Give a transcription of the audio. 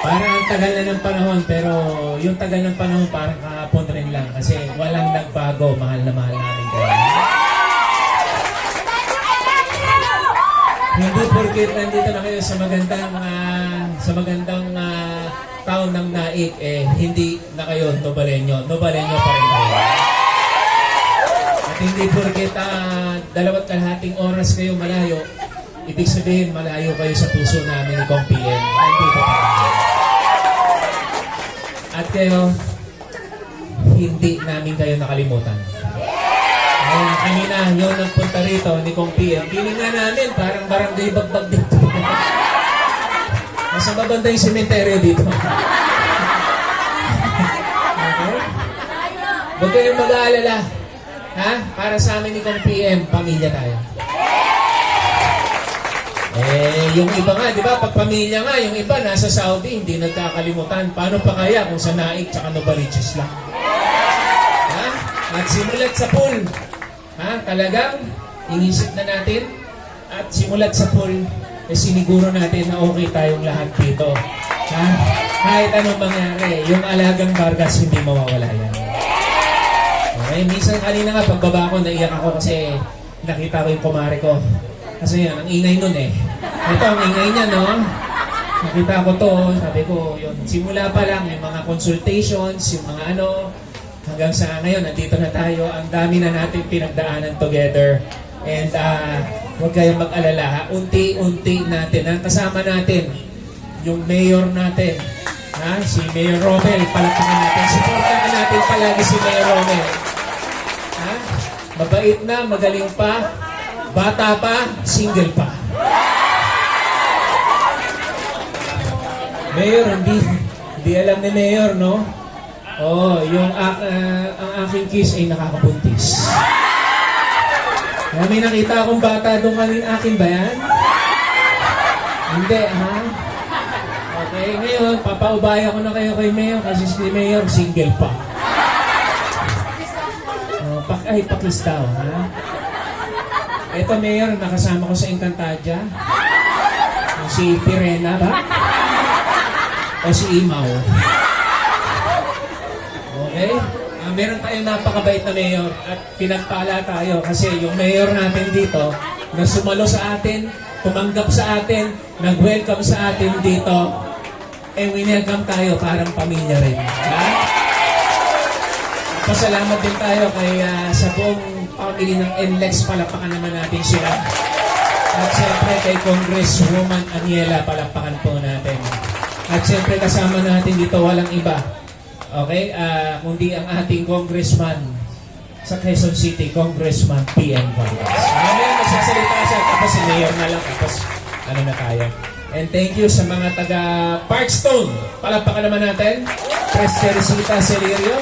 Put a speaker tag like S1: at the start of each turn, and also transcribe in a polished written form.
S1: Parang ang tagal na ng panahon, pero yung tagal ng panahon parang kahapon rin lang kasi walang nagbago, mahal na mahal namin kayo. Hindi porket nandito na kayo sa magandang taon ng naik, hindi na kayo Novalenyo. Novalenyo pa rin kayo. At hindi porket 2.5 oras kayo malayo, ibig sabihin malayo kayo sa puso namin ni Kong PM. Nandito pa rin. At kayo, hindi namin kayo nakalimutan. Ngayon, kanina, yung nagpunta rito ni Kong PM, feeling nga namin, parang barangay bagbag dito. Nasa babanda yung sementeryo dito. Okay? Huwag kayong mag-aalala. Ha? Para sa amin ni Kong PM, pamilya tayo. Yung iba nga, di ba? Pag pamilya nga, yung iba nasa Saudi, hindi nagkakalimutan. Paano pa kaya kung sa Naik tsaka Novaliches lang? Ha? At simulat sa pool. Ha? Talagang inisip na natin. At simulat sa pool, siniguro natin na okay tayong lahat dito. Ha? Kahit anong mangyari, yung alagang Vargas, hindi mawawala yan. Okay? Minsan kanina nga, pagbaba ko, naiyak ako kasi nakita ko yung kumare ko. Kasi yan, ang ingay nun eh. Ito, ang ingay niya, no? Nakita ko to, sabi ko, yun, simula pa lang, yung mga consultations, yung mga ano, hanggang sa ngayon, nandito na tayo, ang dami na natin pinagdaanan together. And huwag kayong mag-alala, ha? Unti-unti natin, ha? Kasama natin, yung mayor natin, ha? Si Mayor Romel, palakpakan natin. Supportan natin palagi si Mayor Romel. Ha? Mabait na, magaling pa, bata pa, single pa. Mayor, hindi alam ni Mayor, no? Oh, yung ang aking kiss ay nakakabuntis. May nakita akong bata doon kanina, akin ba yan? Hindi, ha? Okay, ngayon, papaubaya ko na kayo kay Mayor kasi si Mayor single pa. Pakis daw, ha? Ito, Mayor, nakasama ko sa Encantadia. Si Pirena ba? O si Imaw? Okay? Meron tayong napakabait na Mayor at pinagpala tayo kasi yung Mayor natin dito na sumalo sa atin, tumanggap sa atin, nag-welcome sa atin dito, winelcome tayo parang pamilya rin. Ha? Pasalamat din tayo kay sa buong family ng NLEX, palakpakan naman natin sila. At siyempre kay Congresswoman Aniela, palakpakan po natin. At siyempre kasama natin dito walang iba. Okay? Kundi ang ating congressman sa Quezon City, Congressman PM Vargas. Mamaya magsasalita siya, tapos si Mayor na lang, tapos ano na tayo. And thank you sa mga taga Parkstone. Palakpakan naman natin. Pres Teresita Celerio.